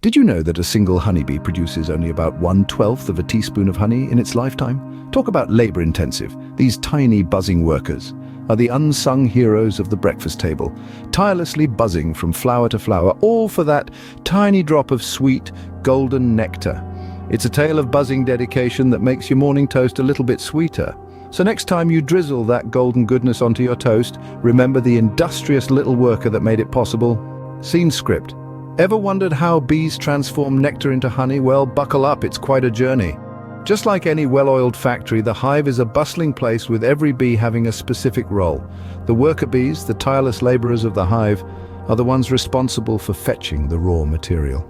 Did you know that a single honeybee produces only about 1/12 of a teaspoon of honey in its lifetime? Talk about labor-intensive. These tiny buzzing workers are the unsung heroes of the breakfast table, tirelessly buzzing from flower to flower, all for that tiny drop of sweet, golden nectar. It's a tale of buzzing dedication that makes your morning toast a little bit sweeter. So next time you drizzle that golden goodness onto your toast, remember the industrious little worker that made it possible. Scene script. Ever wondered how bees transform nectar into honey? Well, buckle up, it's quite a journey. Just like any well-oiled factory, the hive is a bustling place with every bee having a specific role. The worker bees, the tireless laborers of the hive, are the ones responsible for fetching the raw material.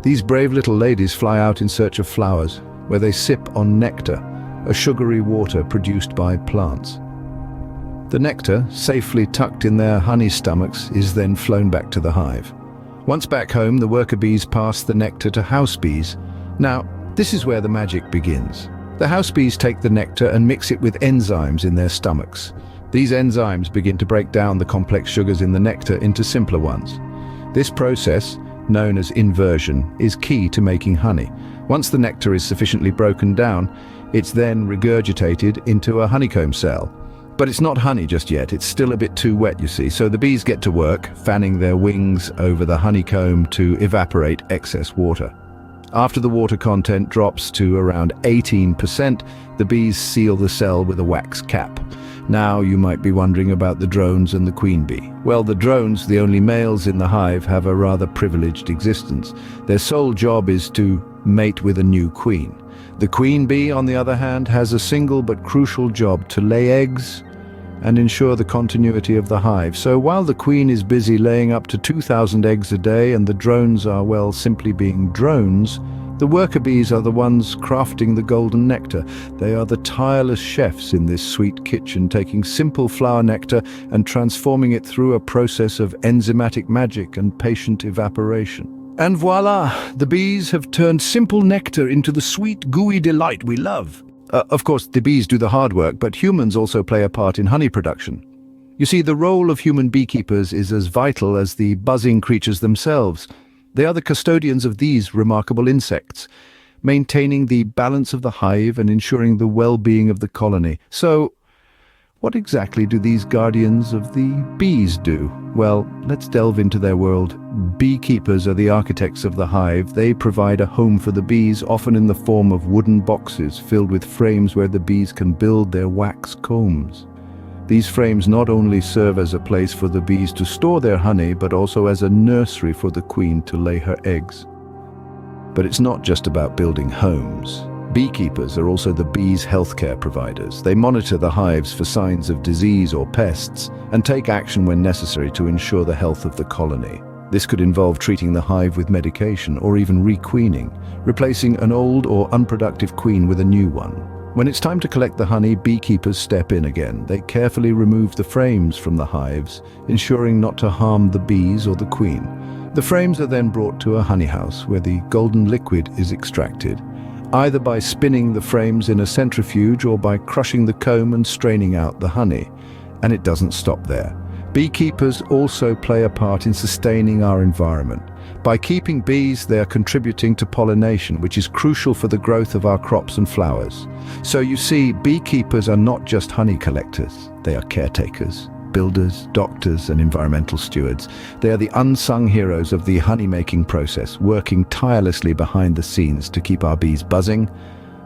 These brave little ladies fly out in search of flowers, where they sip on nectar, a sugary water produced by plants. The nectar, safely tucked in their honey stomachs, is then flown back to the hive. Once back home, the worker bees pass the nectar to house bees. Now, this is where the magic begins. The house bees take the nectar and mix it with enzymes in their stomachs. These enzymes begin to break down the complex sugars in the nectar into simpler ones. This process, known as inversion, is key to making honey. Once the nectar is sufficiently broken down, it's then regurgitated into a honeycomb cell. But it's not honey just yet, it's still a bit too wet, you see, so the bees get to work, fanning their wings over the honeycomb to evaporate excess water. After the water content drops to around 18%, the bees seal the cell with a wax cap. Now you might be wondering about the drones and the queen bee. Well, the drones, the only males in the hive, have a rather privileged existence. Their sole job is to mate with a new queen. The queen bee, on the other hand, has a single but crucial job: to lay eggs and ensure the continuity of the hive. So while the queen is busy laying up to 2,000 eggs a day and the drones are, well, simply being drones, the worker bees are the ones crafting the golden nectar. They are the tireless chefs in this sweet kitchen, taking simple flower nectar and transforming it through a process of enzymatic magic and patient evaporation. And voila, the bees have turned simple nectar into the sweet, gooey delight we love. Of course, the bees do the hard work, but humans also play a part in honey production. You see, the role of human beekeepers is as vital as the buzzing creatures themselves. They are the custodians of these remarkable insects, maintaining the balance of the hive and ensuring the well-being of the colony. So, what exactly do these guardians of the bees do? Well, let's delve into their world. Beekeepers are the architects of the hive. They provide a home for the bees, often in the form of wooden boxes filled with frames where the bees can build their wax combs. These frames not only serve as a place for the bees to store their honey, but also as a nursery for the queen to lay her eggs. But it's not just about building homes. Beekeepers are also the bees' healthcare providers. They monitor the hives for signs of disease or pests and take action when necessary to ensure the health of the colony. This could involve treating the hive with medication or even requeening, replacing an old or unproductive queen with a new one. When it's time to collect the honey, beekeepers step in again. They carefully remove the frames from the hives, ensuring not to harm the bees or the queen. The frames are then brought to a honey house where the golden liquid is extracted, either by spinning the frames in a centrifuge or by crushing the comb and straining out the honey. And it doesn't stop there. Beekeepers also play a part in sustaining our environment. By keeping bees, they are contributing to pollination, which is crucial for the growth of our crops and flowers. So you see, beekeepers are not just honey collectors. They are caretakers, builders, doctors, and environmental stewards. They are the unsung heroes of the honey-making process, working tirelessly behind the scenes to keep our bees buzzing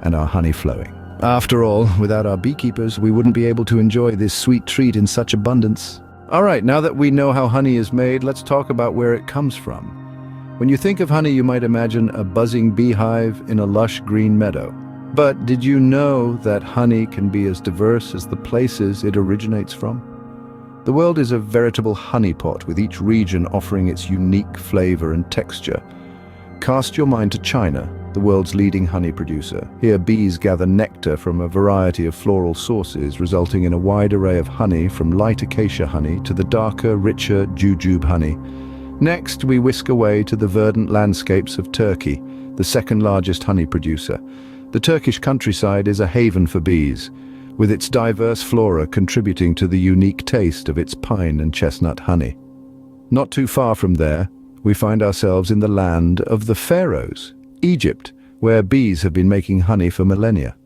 and our honey flowing. After all, without our beekeepers, we wouldn't be able to enjoy this sweet treat in such abundance. All right, now that we know how honey is made, let's talk about where it comes from. When you think of honey, you might imagine a buzzing beehive in a lush green meadow. But did you know that honey can be as diverse as the places it originates from? The world is a veritable honeypot, with each region offering its unique flavor and texture. Cast your mind to China, the world's leading honey producer. Here, bees gather nectar from a variety of floral sources, resulting in a wide array of honey, from light acacia honey to the darker, richer jujube honey. Next, we whisk away to the verdant landscapes of Turkey, the second largest honey producer. The Turkish countryside is a haven for bees, with its diverse flora contributing to the unique taste of its pine and chestnut honey. Not too far from there, we find ourselves in the land of the pharaohs, Egypt, where bees have been making honey for millennia.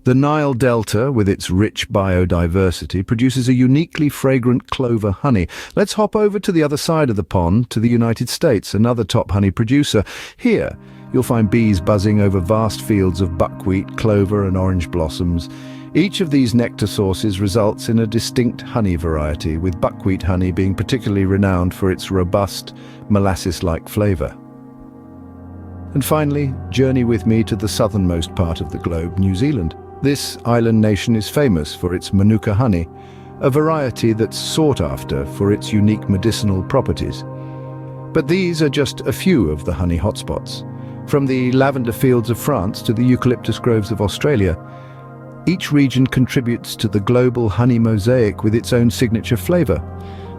The Nile Delta, with its rich biodiversity, produces a uniquely fragrant clover honey. Let's hop over to the other side of the pond, to the United States, another top honey producer. Here, you'll find bees buzzing over vast fields of buckwheat, clover, and orange blossoms. Each of these nectar sources results in a distinct honey variety, with buckwheat honey being particularly renowned for its robust, molasses-like flavor. And finally, journey with me to the southernmost part of the globe, New Zealand. This island nation is famous for its manuka honey, a variety that's sought after for its unique medicinal properties. But these are just a few of the honey hotspots. From the lavender fields of France to the eucalyptus groves of Australia, each region contributes to the global honey mosaic with its own signature flavor.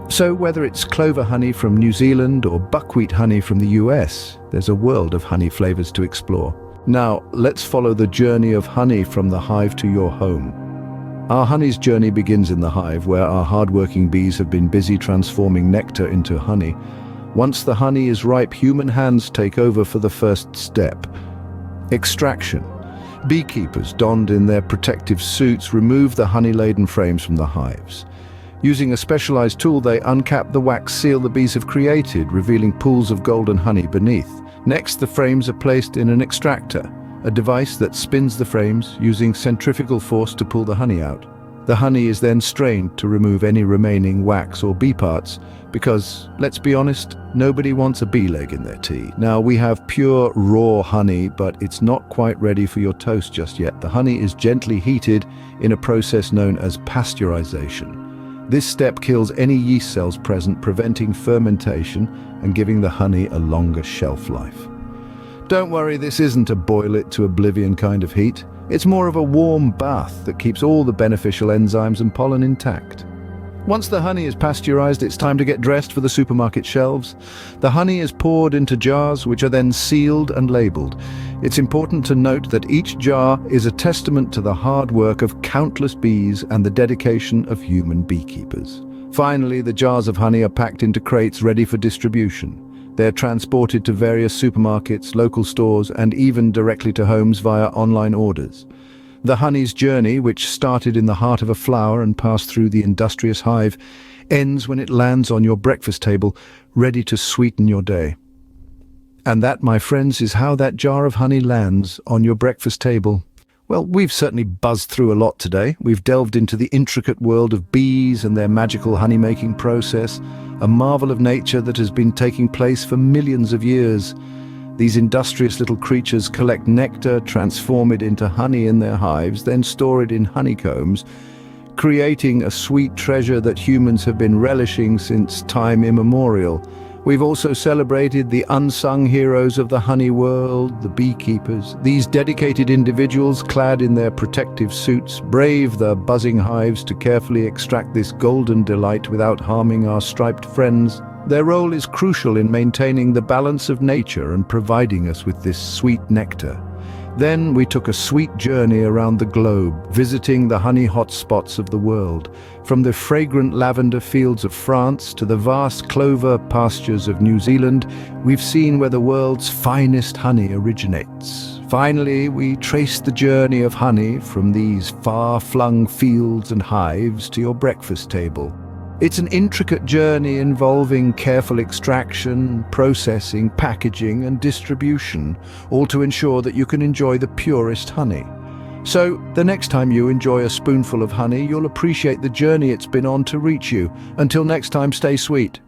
So whether it's clover honey from New Zealand or buckwheat honey from the US, there's a world of honey flavors to explore. Now, let's follow the journey of honey from the hive to your home. Our honey's journey begins in the hive, where our hardworking bees have been busy transforming nectar into honey. Once the honey is ripe, human hands take over for the first step: extraction. Beekeepers, donned in their protective suits, remove the honey-laden frames from the hives. Using a specialized tool, they uncap the wax seal the bees have created, revealing pools of golden honey beneath. Next, the frames are placed in an extractor, a device that spins the frames using centrifugal force to pull the honey out. The honey is then strained to remove any remaining wax or bee parts, because, let's be honest, nobody wants a bee leg in their tea. Now, we have pure raw honey, but it's not quite ready for your toast just yet. The honey is gently heated in a process known as pasteurization. This step kills any yeast cells present, preventing fermentation and giving the honey a longer shelf life. Don't worry, this isn't a boil it to oblivion kind of heat. It's more of a warm bath that keeps all the beneficial enzymes and pollen intact. Once the honey is pasteurized, it's time to get dressed for the supermarket shelves. The honey is poured into jars, which are then sealed and labeled. It's important to note that each jar is a testament to the hard work of countless bees and the dedication of human beekeepers. Finally, the jars of honey are packed into crates ready for distribution. They're transported to various supermarkets, local stores, and even directly to homes via online orders. The honey's journey, which started in the heart of a flower and passed through the industrious hive, ends when it lands on your breakfast table, ready to sweeten your day. And that, my friends, is how that jar of honey lands on your breakfast table. Well, we've certainly buzzed through a lot today. We've delved into the intricate world of bees and their magical honey-making process, a marvel of nature that has been taking place for millions of years. These industrious little creatures collect nectar, transform it into honey in their hives, then store it in honeycombs, creating a sweet treasure that humans have been relishing since time immemorial. We've also celebrated the unsung heroes of the honey world, the beekeepers. These dedicated individuals, clad in their protective suits, brave the buzzing hives to carefully extract this golden delight without harming our striped friends. Their role is crucial in maintaining the balance of nature and providing us with this sweet nectar. Then we took a sweet journey around the globe, visiting the honey hotspots of the world. From the fragrant lavender fields of France to the vast clover pastures of New Zealand, we've seen where the world's finest honey originates. Finally, we traced the journey of honey from these far-flung fields and hives to your breakfast table. It's an intricate journey involving careful extraction, processing, packaging, and distribution, all to ensure that you can enjoy the purest honey. So, the next time you enjoy a spoonful of honey, you'll appreciate the journey it's been on to reach you. Until next time, stay sweet.